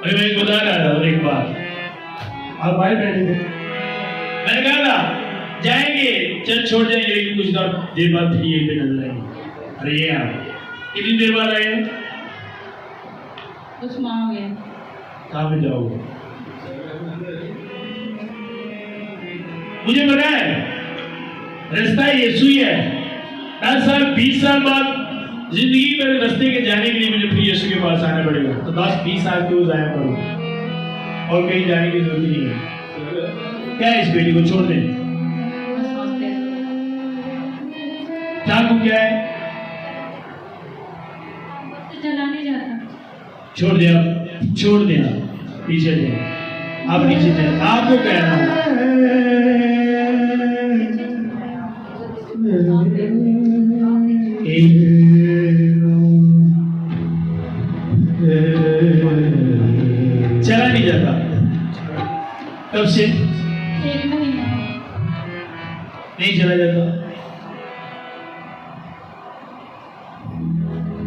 अरे मैं बता रहा था एक बार आप भाई बैठे थे, मैंने कहा था जाएंगे, चल छोड़ जाएंगे, लेकिन कुछ देर बाद फिर यहीं पे नजर आएंगे। अरे ये आप कितनी देर बाद आए? कुछ माह हो गया। कहाँ पे जाओगे? मुझे पता है रास्ता यीशु ही है। 10 साल 20 साल बाद जिंदगी में रास्ते के जाने के लिए मुझे फिर यीशु के पास आना पड़ेगा, तो 10-20 साल क्यों जाया करूँ? और कहीं जाने की जरूरत नहीं है। क्या है, इस बेटी को छोड़ दें? चाकू क्या है? चला नहीं जाता। छोड़ दिया, छोड़ दिया, पीछे दे, आप नीचे दे। आपको कहना हो चला नहीं जाता कब से? 1 महीना नहीं चला जाता।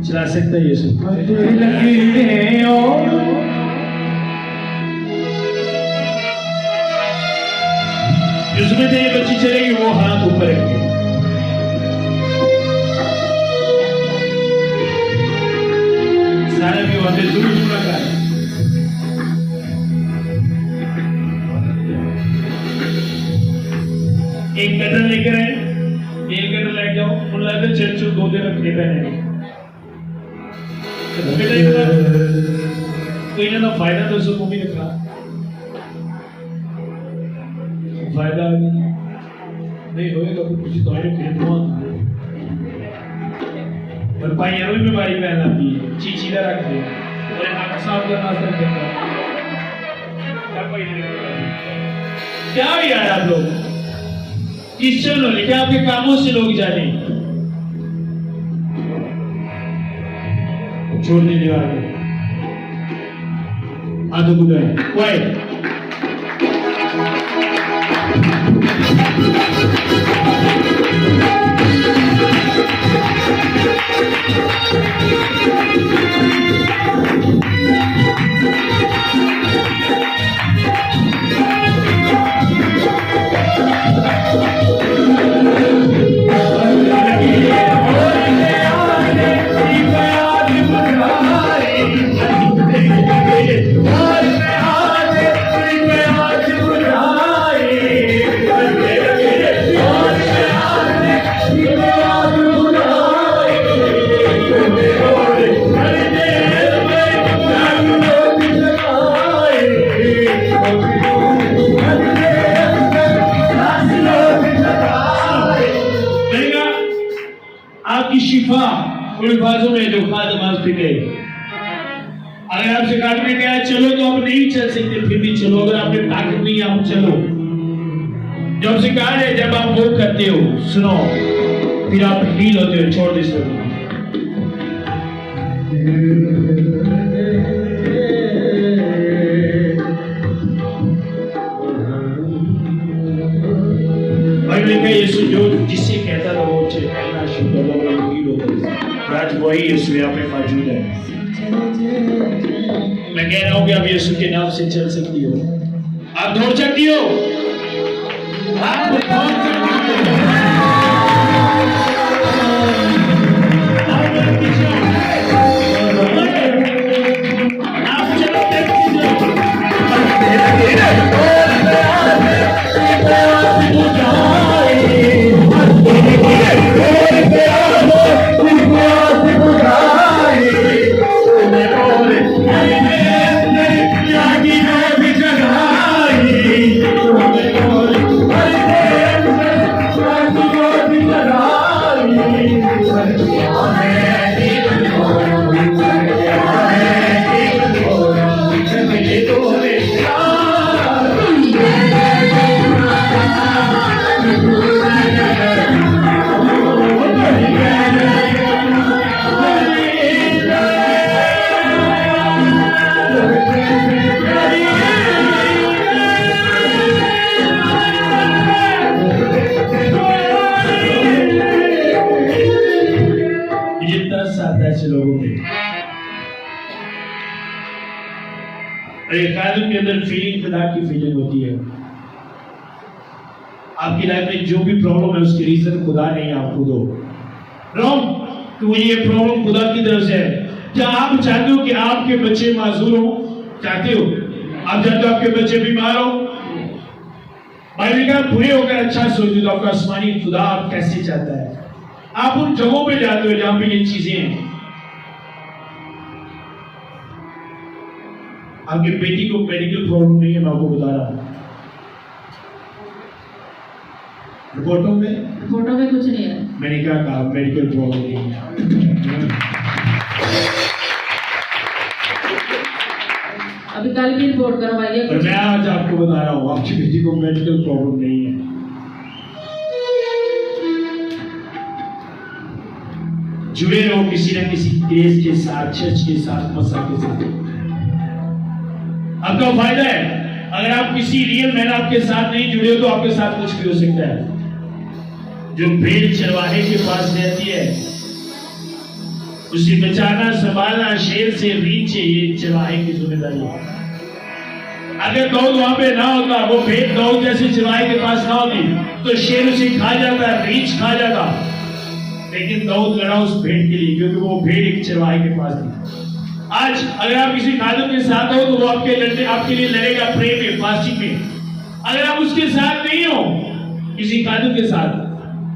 चला सकता है यीशु? जिसमें से ये बच्ची चलेगी वो हाथ ऊपर रखेगी। सारे भी वहां से जरूर सुना कर एक कटर लेकर आए, एक कटर लेके जाओ, उन लाते चर्च 2 दिन रखने रहने कोई ना फायदा तो उसको भी रखा, फायदा नहीं होएगा तो कुछ तो आए भेदभाव पर पाइयों में बीमारी पैदा आती है। चीचीदा रख दे और नाक साफ करना स्टार्ट करता है। क्या यार आप लोग क्रिश्चियन हो, लेकिन आपके कामों से लोग जाने छोड़ देने वाले आधो बुरा है। क्वाइट आपकी शिफा उल्फाजों में जो खादमाज थे। अगर आपसे काटने गया चलो तो आप नहीं चल सकते, फिर भी चलो। अगर आपने ताकत नहीं आप चलो। जब आपसे कहा है जब आप वो करते हो सुनो, फिर आप हील होते हो। छोड़ दे सब यीशु जो जिससे कहता था वो कहना शुरू कर आज वही यीशु यहाँ पे मौजूद है। मैं कह रहा हूँ कि आप यीशु के नाम से चल सकती हो, आप दौड़ सकती हो, आप दौड़ सकती हो। और एक खादिम के अंदर फीलिंग खुदा की फीलिंग होती है। आपकी लाइफ में जो भी प्रॉब्लम है उसकी रीजन खुदा नहीं, आप खुद हो। रॉन्ग कि मुझे ये प्रॉब्लम खुदा की तरफ से है। क्या आप चाहते हो कि आपके बच्चे माजूर हो? चाहते हो? आप चाहते हो आपके बच्चे बीमार हो? बाइबल का बुरे होकर अच्छा सोचो तो आपका आसमानी खुदा आप कैसे चाहता है। आप उन जगहों पे जाते हो जहां पे ये चीजें हैं। आपकी बेटी को मेडिकल प्रॉब्लम नहीं है, मैं आपको बता रहा हूं। रिपोर्टों में कुछ नहीं है। मैंने कहा मेडिकल प्रॉब्लम नहीं है। अभी कल भी रिपोर्ट करवाइए। पर मैं आज आपको बता रहा हूं आपकी बेटी को मेडिकल प्रॉब्लम नहीं है। जुड़े रहो किसी न किसी केस के साथ, चर्च के साथ, मसा के साथ। आपका फायदा है। अगर आप किसी रियल मैन आपके साथ नहीं जुड़े हो तो आपके साथ कुछ भी हो सकता है। जो भेड़ चरवाहे के पास रहती है उसे बचाना, संभालना, शेर से रीछ है, ये चरवाहे की जिम्मेदारी है। अगर दाऊद वहां पे ना होता, वो भेड़ दाऊद जैसे चरवाहे के पास ना होती तो शेर उसे खा जाता, रीछ खा जाता। लेकिन दाऊद लड़ा उस भेड़ के लिए क्योंकि वो भेड़ एक चरवाहे के पास थी। आज अगर आप किसी खादिम के साथ हो तो वो आपके लिए लड़ेगा प्रेम में, फास्टिंग में। अगर आप उसके साथ नहीं हो, किसी खादिम के साथ,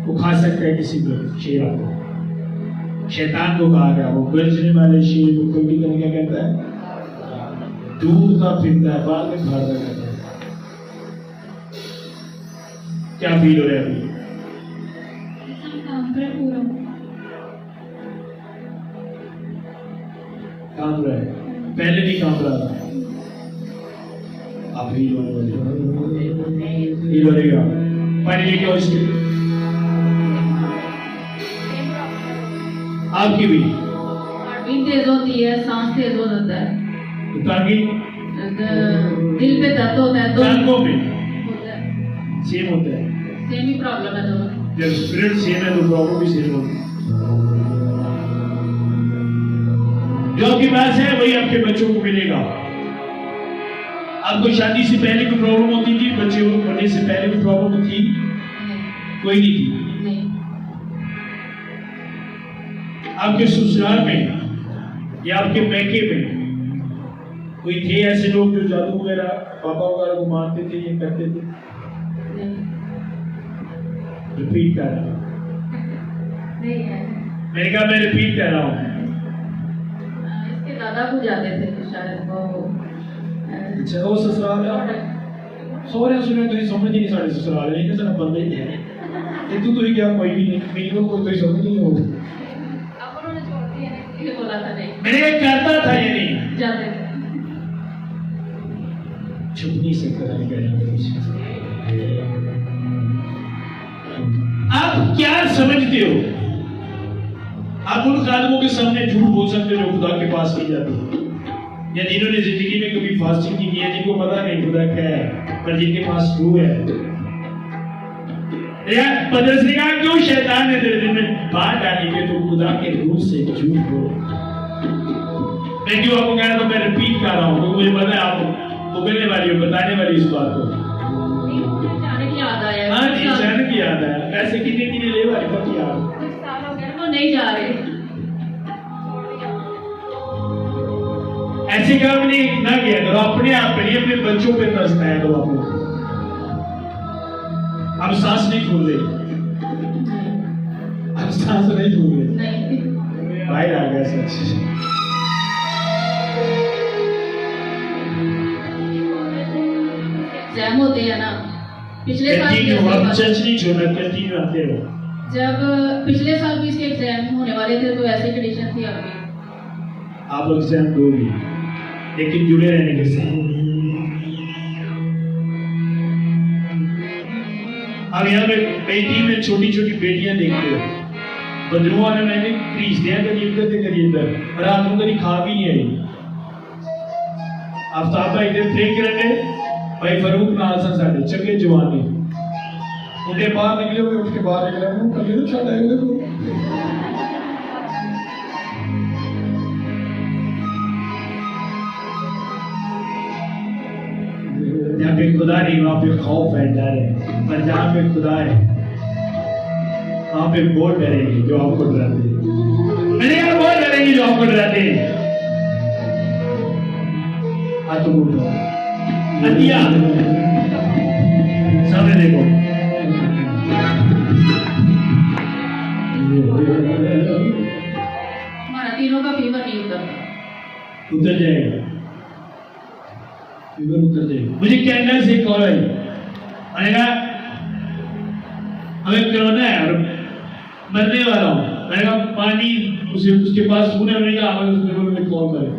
वो खा सकता है किसी को, शेर को, शैतान को कहा गया। वो गर्जने वाले शेर को कोई भी क्या कहता है, दूधता फिरता है, बाद में फाड़ता करता है। क्या फील हो रहा है अभी? काम रहा है, पहले नहीं काम रहा था। आप हील होने वाले, हील होगा। पानी लेके आओ इसके। आपकी भी तेज होती है, सांस तेज हो जाता है, ताकि दिल पे दर्द होता है, जानकों में होता है, सेम होता है। सेम ही प्रॉब्लम है दोनों। जब स्पिरिट सेम है तो प्रॉब्लम भी सेम होगी। जो आपके पास है वही आपके बच्चों को मिलेगा। आपको शादी से पहले कोई प्रॉब्लम होती थी? बच्चे होने से पहले कोई प्रॉब्लम थी? कोई नहीं थी। आपके ससुराल में या आपके मैके में कोई थे ऐसे लोग जो जादू वगैरह पापा वगैरह को मानते थे, ये करते थे? रिपीट कर रहा हूं। मैंने कहा मैं रिपीट कर रहा हूं। इसके दादा को जाते थे शायद वो। अच्छा वो ससुराल है सोरे सुने तो समझ नहीं सारे ससुराल है, कैसा बंदा ही है ये। तू तो ही क्या कोई भी नहीं, मेरी को कोई समझ नहीं हो। अब उन्होंने छोड़ दिया ना, ये बोला था नहीं। मैंने करता था ये नहीं जाते थे। छुप नहीं सकता नहीं कहना। आप क्या समझते हो? आप उन खादिमों के सामने झूठ बोल सकते हो जो खुदा के पास नहीं जाते, या जिन्होंने जिंदगी में कभी फास्टिंग नहीं किया, जिनको पता नहीं खुदा क्या है, पर जिनके पास रूह है। यार पतरस ने कहा क्यों शैतान ने तेरे दिल में बात डाली कि तू खुदा के रूह से झूठ बोल। मैं क्यों आपको कह रहा था, मैं रिपीट कर रहा हूँ क्योंकि मुझे पता है आप उगलने वाली हो, बताने वाली इस बात को। जाने की याद आया। हाँ जी, जाने की याद आया। ऐसे कितने ले वाली बात याद। कुछ साल हो गए वो नहीं जा रहे। ऐसे काम नहीं ना किया करो, अपने आप पे नहीं अपने बच्चों पे तरसना है। तो आप अब सांस नहीं छोड़ रहे, अब सांस नहीं छोड़ रहे, बाहर आ गया सच। एग्जाम होते हैं ना, पिछले साल चर्च नहीं छोड़ना, कंटिन्यू आते रहो। जब पिछले साल भी इसके एग्जाम होने वाले थे तो ऐसी कंडीशन थी। अभी आप एग्जाम दोगे लेकिन जुड़े रहने के साथ। अब यहाँ पे बेटी में छोटी छोटी बेटियां देखते हो, बदरुआ ने मैंने खरीदते हैं कभी इधर से कभी इधर, रात को कभी खा भी नहीं आई। आफ्ताब भाई इधर प्रे करने, भाई फरूक नालसन साढ़े चंगे जवान ने उनके बाहर निकले हुए, उठ के बाहर निकले हुए, कभी तो छाता है देखो। जहाँ पे खुदा नहीं वहाँ पे खौफ है, डर है। पर जहाँ पे खुदा है वहाँ पे वो डरेंगे जो आपको डराते हैं। मैंने कहा वो डरेंगे जो आपको डराते हैं। हाथ उठो, अतिया सामने देखो। हमारा तीनों का फीवर नहीं उतरता। उतर जाएगा, फीवर उतर जाएगा। मुझे कैनेडा से कॉल आई, मैंने कहा हमें कोरोना है और मरने वाला हूँ। मैंने कहा पानी उसके पास सुने, मैंने कहा मुझे कॉल करे,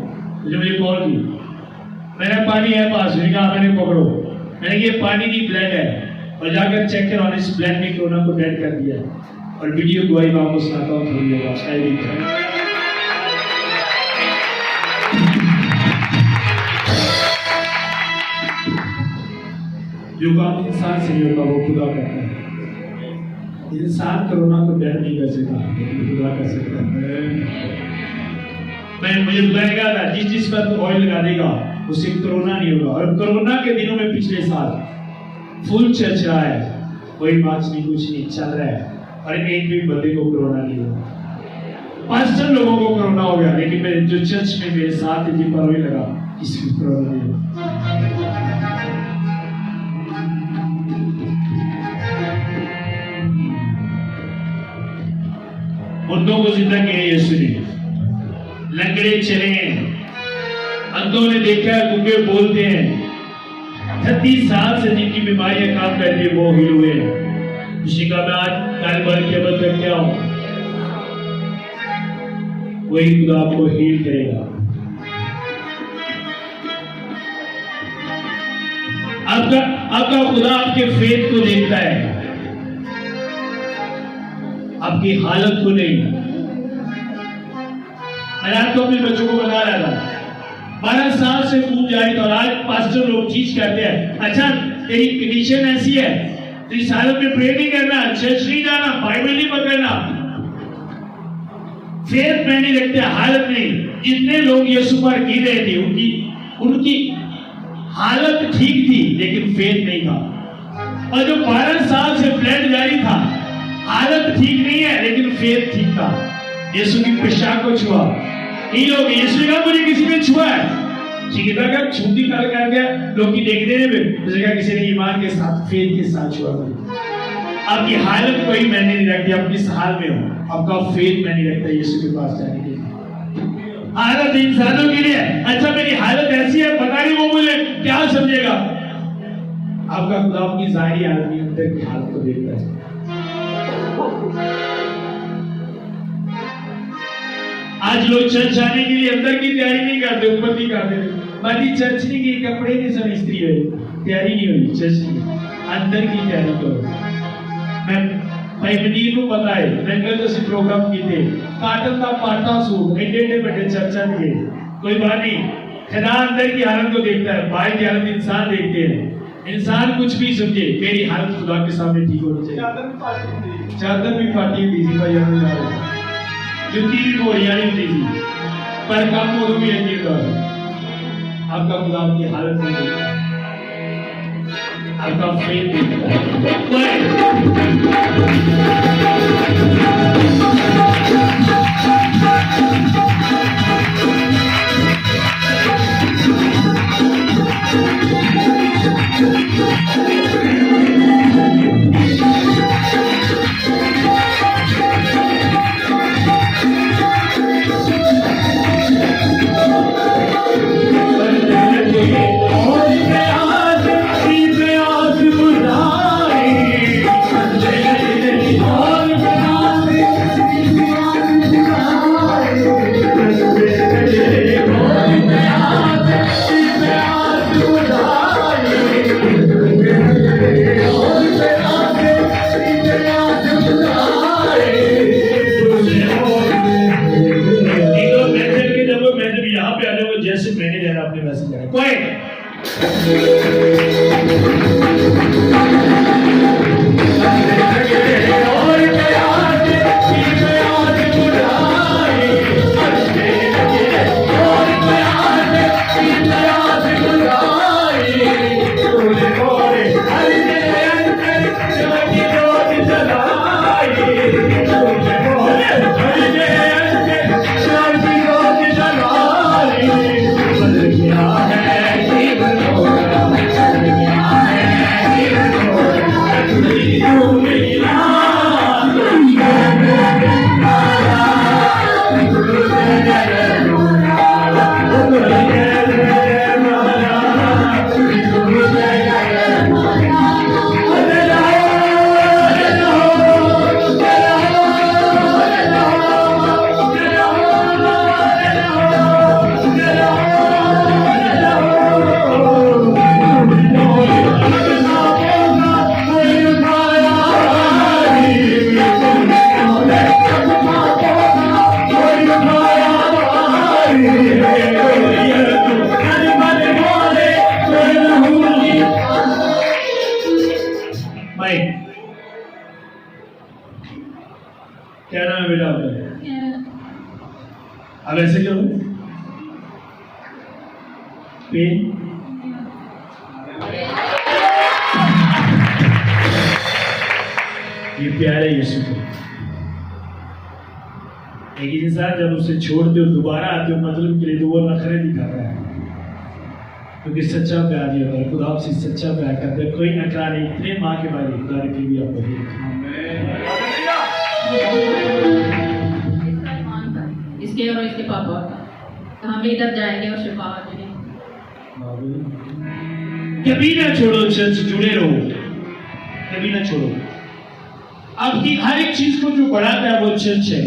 मुझे कॉल की। मैंने पानी है पास, मैंने कहा मैंने पकड़ो। मैंने ये पानी नहीं ब्लड है, और जाकर चेक करो, इस ब्लड ने कोरोना को डेड कर दिया। और वीडियो गवाही मैं आपको सुनाता हूँ थोड़ी देर बाद। जो काम इंसान से नहीं होता वो खुदा करता है। इंसान कोरोना को डेड नहीं कर सकता, लेकिन खुदा कर सकता है। मुझे बताया गया था जिस पर ऑयल लगा देगा उससे कोरोना नहीं होगा। और कोरोना के दिनों में पिछले साल फुल चर्च रहा है, कोई मार्च नहीं, कुछ नहीं चल रहा है, और एक भी बंदे को कोरोना नहीं हुआ। 500 लोगों को कोरोना हो गया, लेकिन मेरे जो चर्च में मेरे साथ जिन पर ऑयल लगा किसी को कोरोना नहीं हुआ। मुर्दों को जिंदा किया यीशु ने, लंगड़े चले हैं, अंधों ने देखा, गूंगे बोलते हैं। 36 साल से जिनकी बीमारियां काम करती है वो हील हुए हैं। किसी का मैं आज कारोबार के बल कर क्या हूं, वही खुदा आपको हील करेगा। आपका खुदा आपके फेथ को देखता है, आपकी हालत को नहीं। मैं रात को अपने बच्चों को बता रहा था, 12 साल से खूब जारी था, और आज पास्टर लोग चीज करते हैं, अच्छा तेरी कंडीशन ऐसी है, तो इस हालत में प्रे नहीं करना, चर्च नहीं जाना, बाइबल नहीं पकड़ना, फेथ में नहीं रखते, हालत नहीं। जितने लोग यीशु पर गिर रहे थे उनकी हालत ठीक थी, लेकिन फेथ नहीं था। और जो 12 साल से ब्लड जारी था, हालत ठीक नहीं है, लेकिन फेथ ठीक था। यीशु की पोशाक को छुआ, ये लोग यीशु का मुझे किसी ने छुआ है, चिकित्सा का छूती कर गया, लोग की देखने में जगह किसी ने ईमान के साथ फेथ के साथ छुआ। आपकी हालत कोई मैंने नहीं रखती, आप किस हाल में हो, आपका फेथ मैंने रखता यीशु के पास जाने के लिए। हालत इंसानों के लिए, अच्छा मेरी हालत ऐसी है, पता नहीं वो मुझे क्या समझेगा। आपका खुदा आपकी जाहिरी हालत नहीं, अंदर की हालत को देखता है। आज लोग चर्च आने के लिए अंदर की तैयारी नहीं करते, ऊपर की करते। बाकी चर्च नहीं की, कपड़े नहीं सब इस्त्री है, तैयारी नहीं हुई चर्च की, अंदर की तैयारी करो। मैं भाई मनीर को पता है, रंगल जैसे प्रोग्राम किए थे, काटन का पाटा सूट, एडे बड़े चर्चा के, कोई बात नहीं। खुदा अंदर की हालत को देखता है, बाहर की हालत इंसान देखते हैं। इंसान कुछ भी समझे, मेरी हालत खुदा के सामने ठीक होनी चाहिए। चादर भी फाटी हुई थी भाई, जुत्ती भी बोरिया नहीं थी, पर कम हो भी है। आपका खुदा आपकी हालत नहीं देखता, आपका फेथ देखता जैसे मैंने जाना अपने वैसे जाना कोई भाई क्या नाम है बेटा आपका? अब ऐसे क्यों पेन? ये प्यारे यीशु को एक इंसान जब उसे छोड़ते हो दोबारा आते हो मतलब के लिए तो वो नखरे दिखा रहा है क्योंकि सच्चा प्यार ये होता है। खुदा आपसे सच्चा प्यार करते हैं, कोई नखरा नहीं। इतने माँ के बारे खुदा ने फिर भी आपको इसके और इसके पापा तो हम इधर जाएंगे और शिफा हो जाएगी। कभी ना छोड़ो चर्च, जुड़े रहो, कभी ना छोड़ो। आपकी हर एक चीज को जो बढ़ाता है वो चर्च है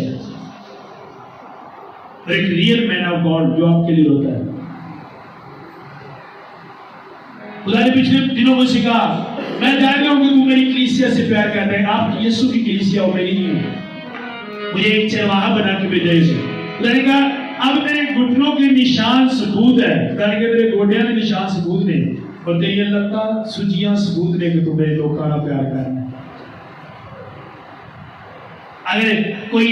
और एक रियल मैन ऑफ गॉड जो आपके लिए होता है। खुदा ने पिछले दिनों में सिखा, मैं जानता हूं कि तू मेरी कलीसिया से प्यार करता है। आप यीशु की कलीसिया हो, मेरी नहीं हो। मुझे एक चरवाहा बना के भेजा यीशु। खुदा ने कहा अब मेरे घुटनों के निशान सबूत है। खुदा ने कहा तेरे गोडियां के निशान सबूत ने और तेरी लत्ता सूजियां सबूत ने कि तू मेरे लोगों का प्यार करना है। अगर कोई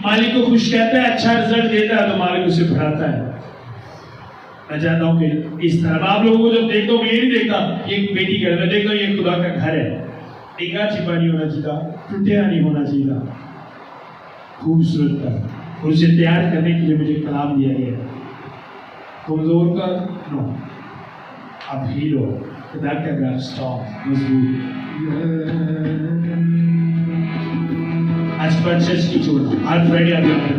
मालिक को खुश कहता है, अच्छा रिजल्ट देता है तो मालिक उसे बढ़ाता है। मैं चाहता हूं कि इस तरह आप लोगों को जब देखता हूं, ये नहीं देखता ये बेटी कर, मैं देखता हूं ये खुदा का घर है। टीका छिपा नहीं होना चाहिए, टूटिया नहीं होना चाहिए, खूबसूरत था। और उसे तैयार करने के लिए मुझे कलाम दिया गया। कमजोर का नो, अब हीरो खुदा का घर स्ट्रॉन्ग मजबूत। आज पर चर्च की छोड़ हर फ्राइडे आप लोग आपके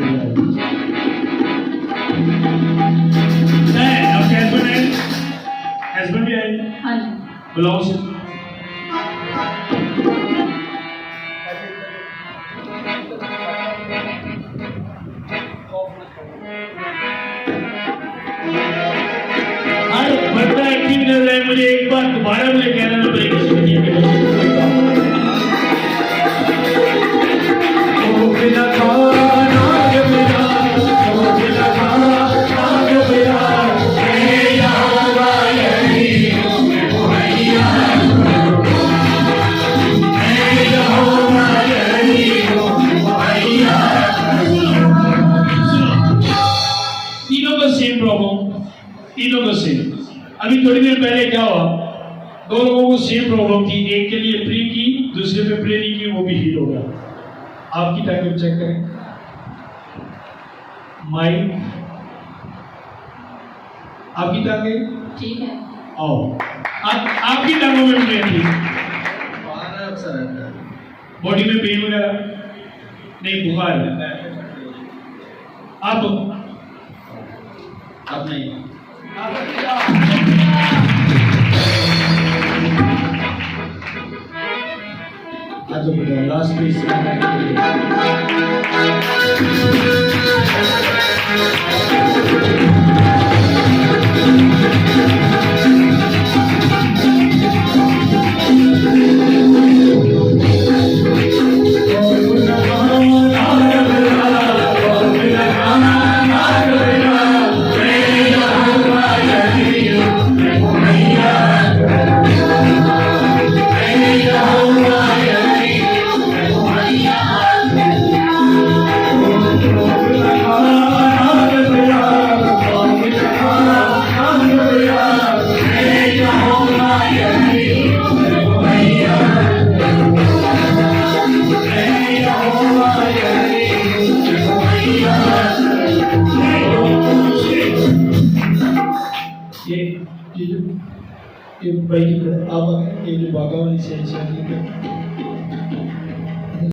हस्बैंड भी आए। हाँ जी बुलाओ से। हर बंदा एक्टिव कर रहा है। मुझे एक बार दोबारा मुझे कहना ना पड़ेगा तीनों को सेम। अभी थोड़ी देर पहले क्या हुआ, दो लोगों को सेम प्रॉब्लम थी। एक के लिए प्रे की, दूसरे पे प्रे नहीं की, वो भी हील हो गया। आपकी टांगों चेक करें, माइक आपकी टांगे ठीक है। आओ आपकी टांगों में पेन थी, बॉडी में पेन वगैरह नहीं, बुखार अब नहीं। आज लास्ट पीस ये भाई अब ये जो बागा वाली से